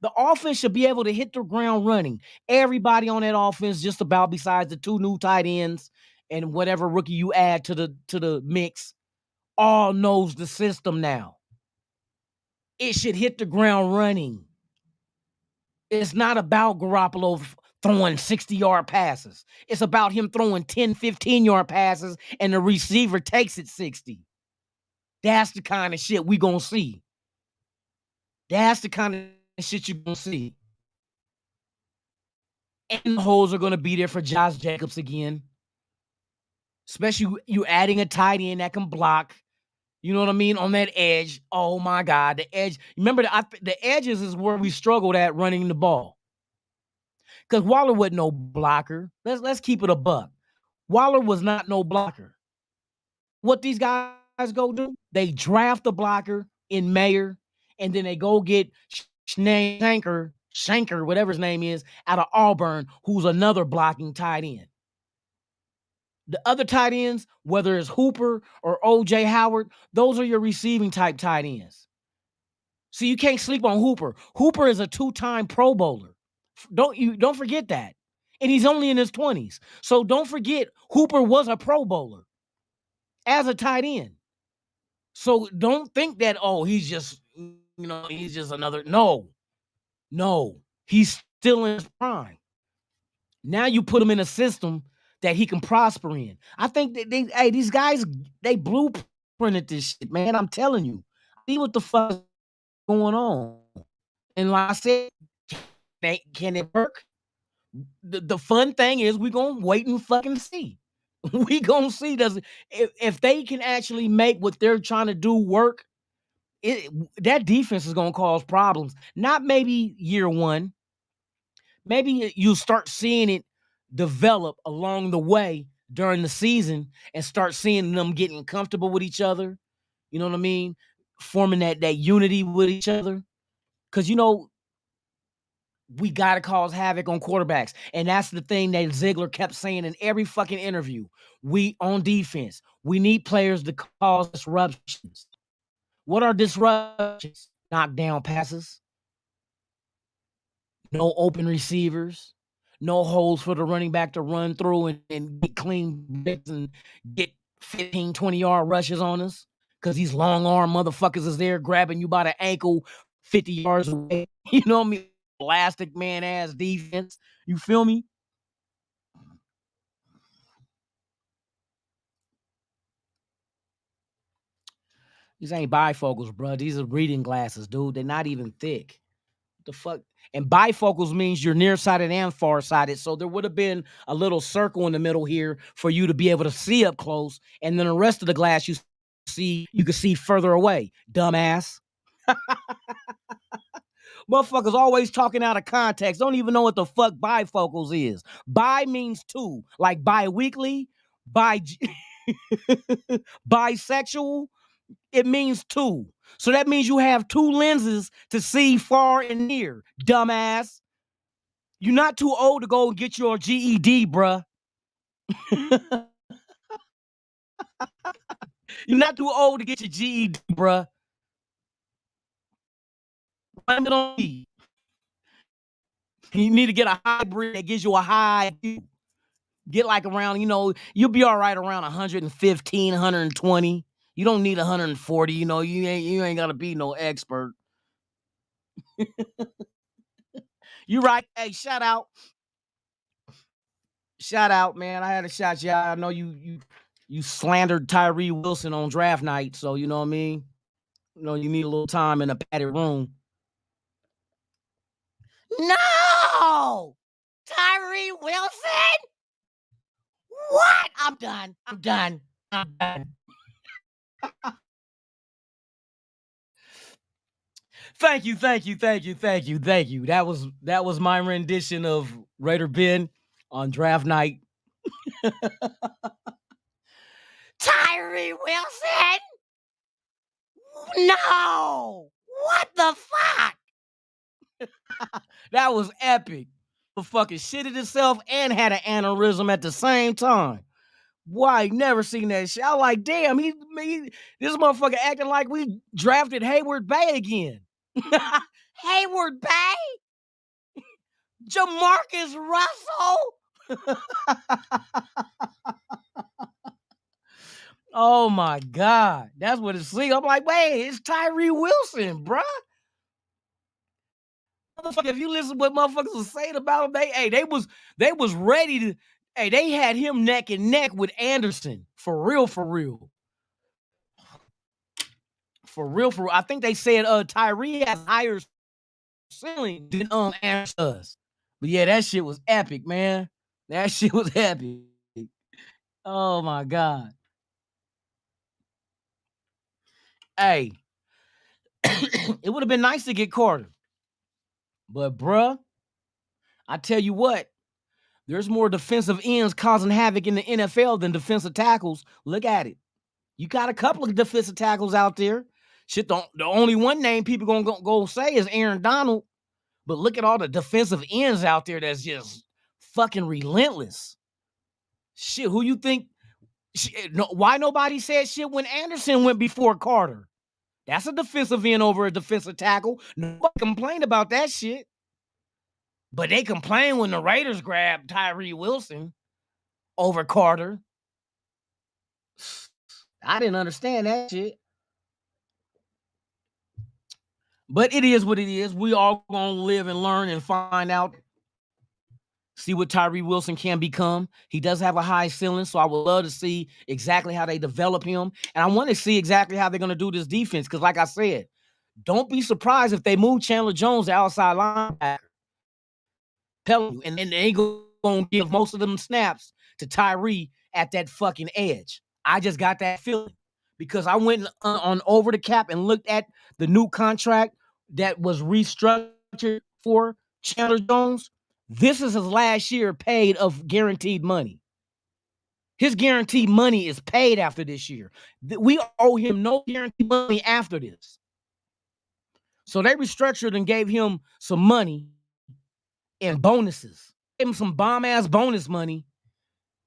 The offense should be able to hit the ground running. Everybody on that offense, just about, besides the 2 new tight ends and whatever rookie you add to the mix, all knows the system now. It should hit the ground running. It's not about Garoppolo throwing 60-yard passes. It's about him throwing 10, 15-yard passes, and the receiver takes it 60. That's the kind of shit we gonna see. That's the kind of shit you're gonna see. And the holes are gonna be there for Josh Jacobs again. Especially you adding a tight end that can block. You know what I mean? On that edge. Oh my God, the edge. Remember, the edges is where we struggled at running the ball. Because Waller wasn't no blocker. Let's keep it a buck. Waller was not no blocker. What these guys go do? They draft a blocker in Mayer, and then they go get Shanker, whatever his name is, out of Auburn, who's another blocking tight end. The other tight ends, whether it's Hooper or OJ Howard, those are your receiving type tight ends. So you can't sleep on Hooper. Hooper is a 2-time Pro Bowler. Don't forget that. And he's only in his 20s. So don't forget Hooper was a Pro Bowler as a tight end. So don't think that, oh, he's just another. No. He's still in his prime. Now you put him in a system that he can prosper in. I think that these guys, they blueprinted this shit, man. I'm telling you. See what the fuck is going on. And like I said, can it work? The fun thing is we're going to wait and fucking see. We going to see if they can actually make what they're trying to do work, that defense is going to cause problems. Not maybe year one. Maybe you start seeing it develop along the way during the season and start seeing them getting comfortable with each other. You know what I mean? Forming that unity with each other. Because, we got to cause havoc on quarterbacks. And that's the thing that Ziegler kept saying in every fucking interview. We, on defense, we need players to cause disruptions. What are disruptions? Knockdown passes. No open receivers. No holes for the running back to run through and get clean bits and get 15, 20-yard rushes on us. Because these long arm motherfuckers is there grabbing you by the ankle 50 yards away. You know what I mean? Elastic man ass defense. You feel me? These ain't bifocals, bro. These are reading glasses, dude. They're not even thick. What the fuck? And bifocals means you're nearsighted and farsighted. So there would have been a little circle in the middle here for you to be able to see up close. And then the rest of the glass you can see further away. Dumbass. Motherfuckers always talking out of context. Don't even know what the fuck bifocals is. Bi means two, like bi-weekly, bisexual. It means two. So that means you have two lenses to see far and near, dumbass. You're not too old to go and get your GED, bruh. You're not too old to get your GED, bruh. Blame it on me. You need to get a hybrid that gives you a high view. Get like around, you'll be all right around 115, 120. You don't need 140. You ain't got to be no expert. You right. Hey, shout out, man. I had a shot you. I know you slandered Tyree Wilson on draft night, so you know what I mean. You need a little time in a padded room. No, Tyree Wilson. What? I'm done. Thank you. That was my rendition of Raider Ben on draft night. Tyree Wilson? No! What the fuck? That was epic. The fucking shitted itself and had an aneurysm at the same time. Boy, I never seen that shit. I was like, damn, this motherfucker acting like we drafted Hayward Bay again. Hayward Bay? Jamarcus Russell? Oh my God. That's what it's like. I'm like, wait, it's Tyree Wilson, bruh. motherfucker, if you listen to what motherfuckers was saying about him, they was ready to. Hey, they had him neck and neck with Anderson for real, for real. For real, for real. I think they said Tyree has higher ceiling than Anderson does. But yeah, that shit was epic, man. That shit was epic. Oh my God. Hey, it would have been nice to get Carter. But bruh, I tell you what, there's more defensive ends causing havoc in the NFL than defensive tackles. Look at it. You got a couple of defensive tackles out there. Shit, the only one name people gonna go say is Aaron Donald. But look at all the defensive ends out there that's just fucking relentless. Shit, who you think? Why nobody said shit when Anderson went before Carter? That's a defensive end over a defensive tackle. Nobody complained about that shit. But they complained when the Raiders grabbed Tyree Wilson over Carter. I didn't understand that shit. But it is what it is. We all gonna live and learn and find out. See what Tyree Wilson can become. He does have a high ceiling, so I would love to see exactly how they develop him. And I want to see exactly how they're going to do this defense. Because like I said, don't be surprised if they move Chandler Jones to outside linebacker. Tell you, and then they going to give most of them snaps to Tyree at that fucking edge. I just got that feeling. Because I went on over the cap and looked at the new contract that was restructured for Chandler Jones. This is his last year paid of guaranteed money. His guaranteed money is paid after this year. We owe him no guaranteed money after this. So they restructured and gave him some money and bonuses. Gave him some bomb-ass bonus money.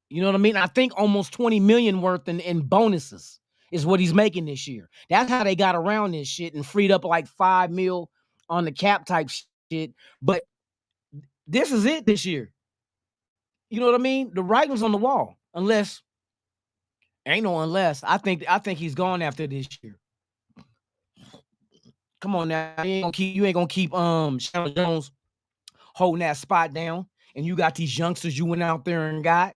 You know what I mean? I think almost $20 million worth in bonuses is what he's making this year. That's how they got around this shit and freed up like $5 million on the cap type shit. But this is it this year. You know what I mean? The writing's on the wall. Unless, ain't no unless. I think he's gone after this year. Come on now. You ain't gonna keep Chandler Jones holding that spot down. And you got these youngsters you went out there and got.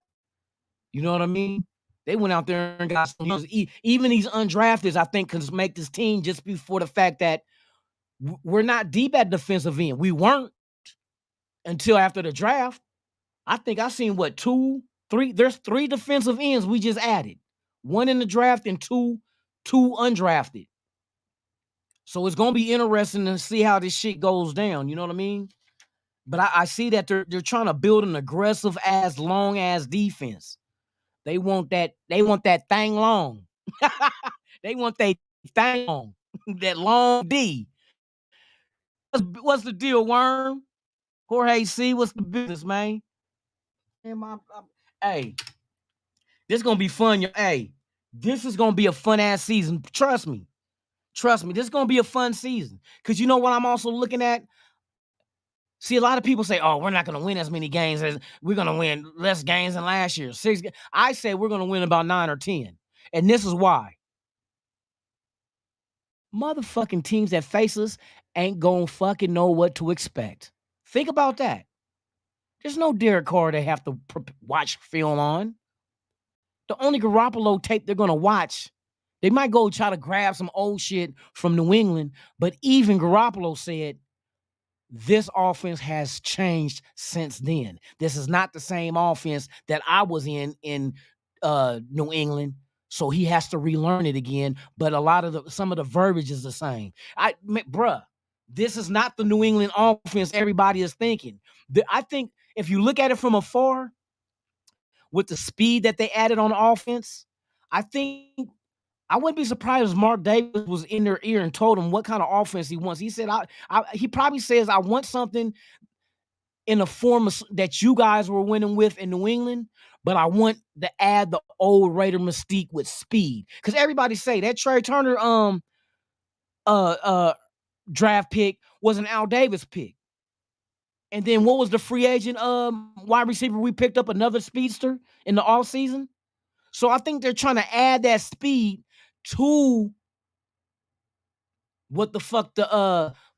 You know what I mean? They went out there and got some youngsters. Even these undrafteds, I think, can make this team just before the fact that we're not deep at defensive end. We weren't until after the draft. I think I seen there's 3 defensive ends we just added. 1 in the draft and two undrafted. So it's gonna be interesting to see how this shit goes down. You know what I mean? But I see that they're trying to build an aggressive ass, long ass defense. They want that thing long. They want that thing long. That long D. What's the deal, Worm? Jorge C, what's the business, man? Hey, this is gonna be fun. Hey, this is gonna be a fun ass season. Trust me. This is gonna be a fun season. Cause you know what I'm also looking at? See, a lot of people say, "Oh, we're not gonna win as many games as we're gonna win less games than last year." 6. I say we're gonna win about 9 or 10, and this is why. Motherfucking teams that face us ain't gonna fucking know what to expect. Think about that. There's no Derek Carr they have to watch film on. The only Garoppolo tape they're going to watch, they might go try to grab some old shit from New England, but even Garoppolo said, this offense has changed since then. This is not the same offense that I was in New England, so he has to relearn it again, but some of the verbiage is the same. Bruh, this is not the New England offense everybody is thinking. I think if you look at it from afar, with the speed that they added on offense, I think I wouldn't be surprised if Mark Davis was in their ear and told them what kind of offense he wants. He said, he probably says, I want something in the form of, that you guys were winning with in New England, but I want to add the old Raider mystique with speed. Because everybody say that Trey Turner draft pick was an Al Davis pick. And then what was the free agent wide receiver we picked up? Another speedster in the offseason? So I think they're trying to add that speed to what the fuck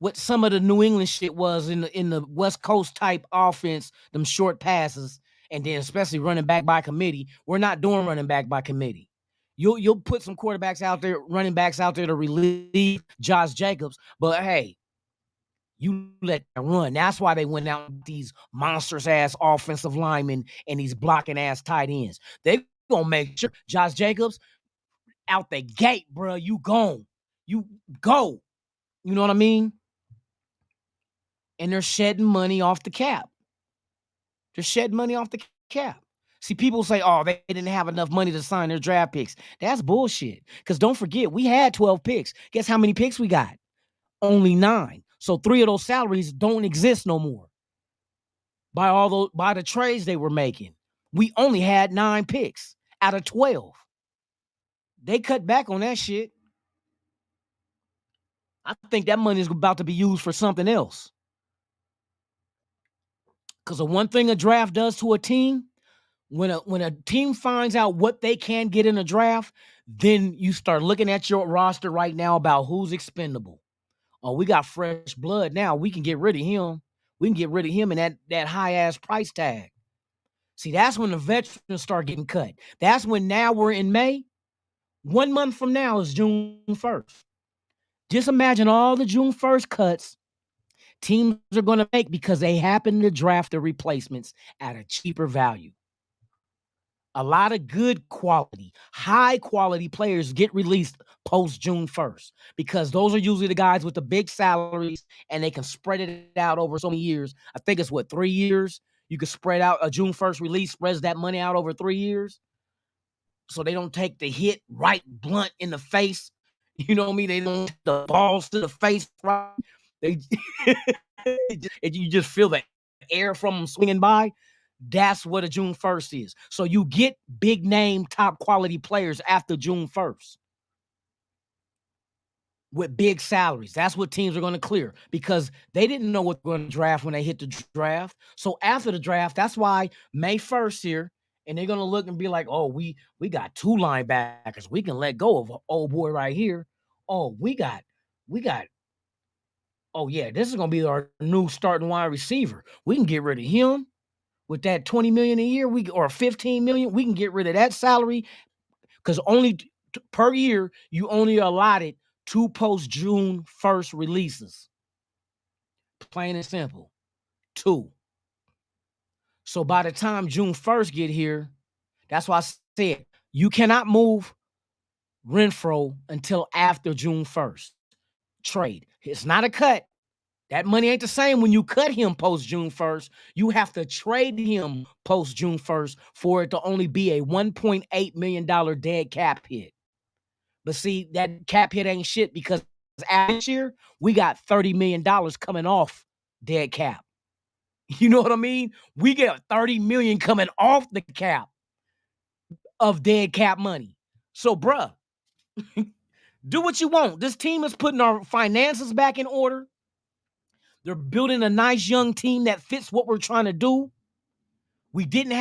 what some of the New England shit was in the West Coast type offense, them short passes, and then especially running back by committee. We're not doing running back by committee. You'll put some quarterbacks out there, running backs out there to relieve Josh Jacobs, but hey, you let them run. That's why they went out with these monstrous ass offensive linemen and these blocking ass tight ends. They gonna make sure Josh Jacobs out the gate, bro. You gone. You go. You know what I mean? And they're shedding money off the cap. They're shedding money off the cap. See, people say, oh, they didn't have enough money to sign their draft picks. That's bullshit. Because don't forget, we had 12 picks. Guess how many picks we got? Only 9. So 3 of those salaries don't exist no more. By the trades they were making, we only had 9 picks out of 12. They cut back on that shit. I think that money is about to be used for something else. Because the one thing a draft does to a team, when a team finds out what they can get in a draft, then you start looking at your roster right now about who's expendable. Oh, we got fresh blood now. We can get rid of him. We can get rid of him and that high-ass price tag. See, that's when the veterans start getting cut. That's when now we're in May. 1 month from now is June 1st. Just imagine all the June 1st cuts teams are going to make because they happen to draft the replacements at a cheaper value. A lot of good quality, high quality players get released post June 1st because those are usually the guys with the big salaries and they can spread it out over so many years. I think it's 3 years. You can spread out a June 1st release, spreads that money out over 3 years. So they don't take the hit right blunt in the face. You know what I mean? They don't take the balls to the face. Right? They you just feel the air from them swinging by. That's what a June 1st is. So you get big name, top quality players after June 1st with big salaries. That's what teams are going to clear because they didn't know what they're going to draft when they hit the draft. So after the draft, that's why May 1st here, and they're going to look and be like, oh, we got 2 linebackers. We can let go of an old boy right here. Oh, we got, oh yeah, this is going to be our new starting wide receiver. We can get rid of him. With that $20 million a year, or $15 million, we can get rid of that salary because only per year you only allotted 2 post June 1st releases. Plain and simple, 2. So by the time June 1st get here, that's why I said you cannot move Renfro until after June 1st. Trade. It's not a cut. That money ain't the same when you cut him post June 1st. You have to trade him post June 1st for it to only be a $1.8 million dead cap hit. But see, that cap hit ain't shit because this year we got $30 million coming off dead cap. You know what I mean? We get $30 million coming off the cap of dead cap money. So, bruh, do what you want. This team is putting our finances back in order. They're building a nice young team that fits what we're trying to do. We didn't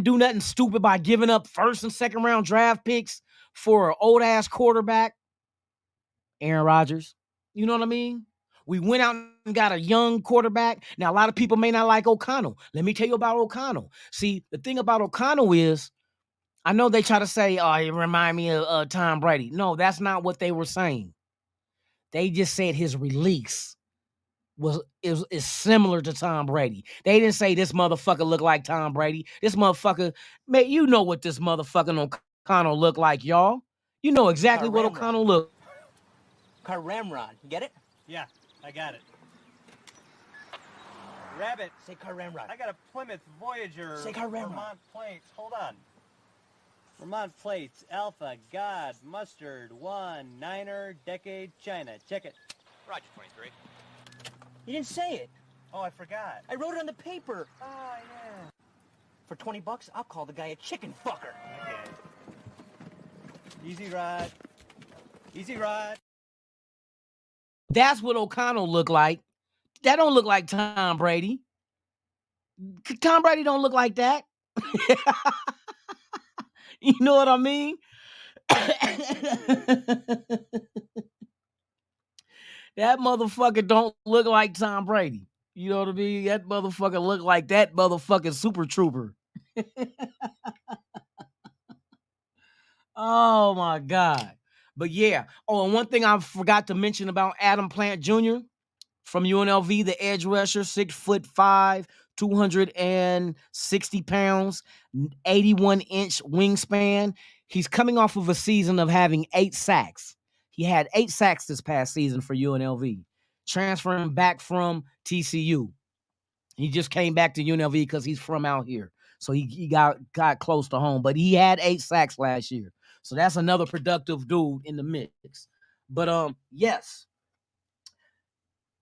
do nothing stupid by giving up 1st and 2nd round draft picks for an old ass quarterback, Aaron Rodgers. You know what I mean? We went out and got a young quarterback. Now, a lot of people may not like O'Connell. Let me tell you about O'Connell. See, the thing about O'Connell is, I know they try to say, oh, it remind me of Tom Brady. No, that's not what they were saying. They just said his release is similar to Tom Brady. They didn't say this motherfucker look like Tom Brady. This motherfucker, man, you know what this motherfucking O'Connell look like, y'all. You know exactly what O'Connell look. Karamron, you get it? Yeah, I got it. Rabbit. Say Karamron. I got a Plymouth Voyager. Say Karamron. Vermont plates. Hold on. Vermont plates. Alpha. God. Mustard. 1. Niner. Decade. China. Check it. Roger, 23. You didn't say it. Oh, I forgot. I wrote it on the paper. Oh, yeah. For $20, I'll call the guy a chicken fucker. Okay. Easy ride. Easy ride. That's what O'Connell look like. That don't look like Tom Brady. Tom Brady don't look like that. You know what I mean? That motherfucker don't look like Tom Brady. You know what I mean? That motherfucker look like that motherfucking super trooper. Oh my God. But yeah. Oh, and one thing I forgot to mention about Adam Plant Jr. from UNLV, the edge rusher, 6'5", 260 pounds, 81-inch wingspan. He's coming off of a season of having 8 sacks. He had 8 sacks this past season for UNLV, transferring back from TCU. He just came back to UNLV because he's from out here. So he got close to home, but he had 8 sacks last year. So that's another productive dude in the mix. But yes,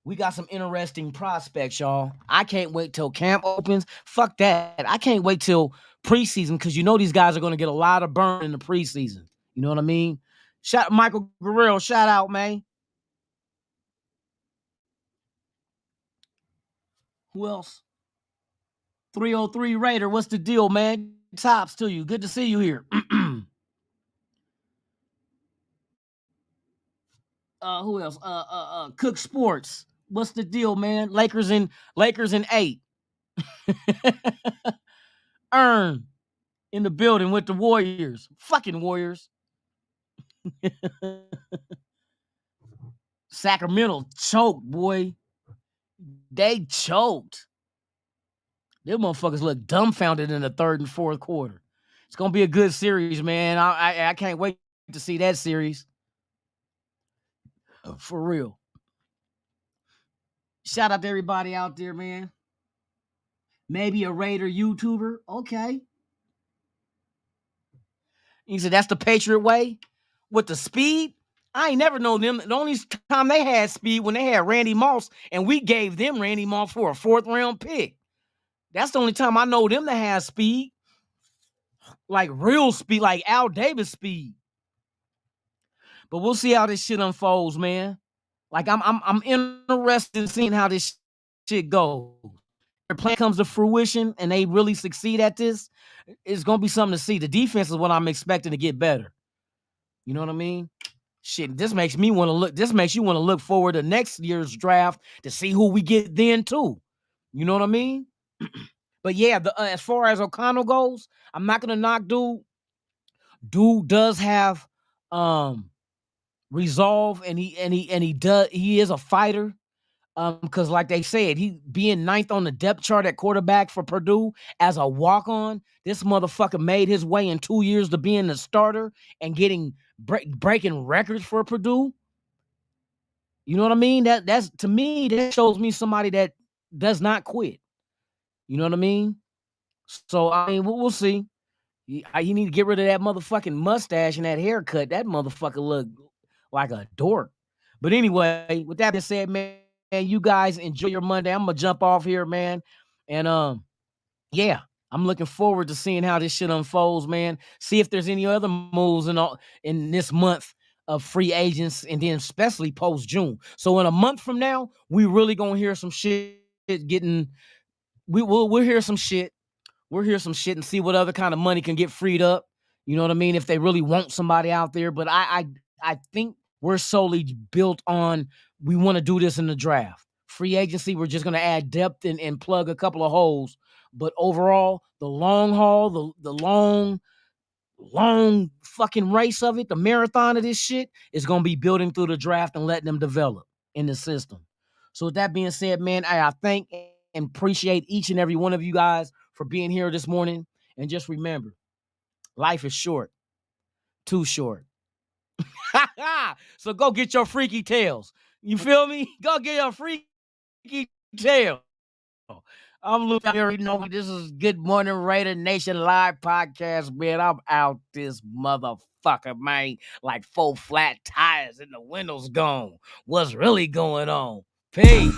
we got some interesting prospects, y'all. I can't wait till camp opens. Fuck that. I can't wait till preseason because you know these guys are going to get a lot of burn in the preseason. You know what I mean? Shout Michael Guerrero, shout out, man. Who else? 303 Raider, what's the deal, man? Tops to you. Good to see you here. Who else? Cook Sports. What's the deal, man? Lakers in 8. Earn in the building with the Warriors. Fucking Warriors. Sacramento choked, boy. They choked. Them motherfuckers look dumbfounded in the third and fourth quarter. It's gonna be a good series, man. I can't wait to see that series. For real. Shout out to everybody out there, man. Maybe a Raider YouTuber. Okay. He said that's the Patriot way with the speed. I ain't never known them. The only time they had speed when they had Randy Moss, and we gave them Randy Moss for a 4th round pick. That's the only time I know them to have speed, like real speed, like Al Davis speed. But we'll see how this shit unfolds, man. Like I'm interested in seeing how this shit goes. Their plan comes to fruition and they really succeed at this, it's gonna be something to see. The defense is what I'm expecting to get better. You know what I mean? Shit, this makes me want to look. This makes you want to look forward to next year's draft to see who we get then too. You know what I mean? But yeah, as far as O'Connell goes, I'm not gonna knock dude. Dude does have resolve, and he is a fighter. Because like they said, he being 9th on the depth chart at quarterback for Purdue as a walk-on, this motherfucker made his way in 2 years to being the starter and getting breaking records for Purdue. You know what I mean? That's to me, that shows me somebody that does not quit. You know what I mean? So I mean, we'll see. He need to get rid of that motherfucking mustache and that haircut. That motherfucker look like a dork. But anyway, with that being said, man, you guys enjoy your Monday. I'm gonna jump off here, man. And yeah, I'm looking forward to seeing how this shit unfolds, man. See if there's any other moves in this month of free agents, and then especially post June. So in a month from now, we really gonna hear some shit getting. We'll hear some shit. We'll hear some shit and see what other kind of money can get freed up. You know what I mean? If they really want somebody out there, but I think we're solely built on we want to do this in the draft. Free agency, we're just going to add depth and plug a couple of holes. But overall, the long haul, the long fucking race of it, the marathon of this shit is going to be building through the draft and letting them develop in the system. So with that being said, man, I thank and appreciate each and every one of you guys for being here this morning. And just remember, life is short, too short. So go get your freaky tails. You feel me? Go get your freaky tail. I'm Luke. You already know this is Good Morning Raider Nation live podcast, man. I'm out this motherfucker, man. Like 4 flat tires and the windows gone. What's really going on? Peace.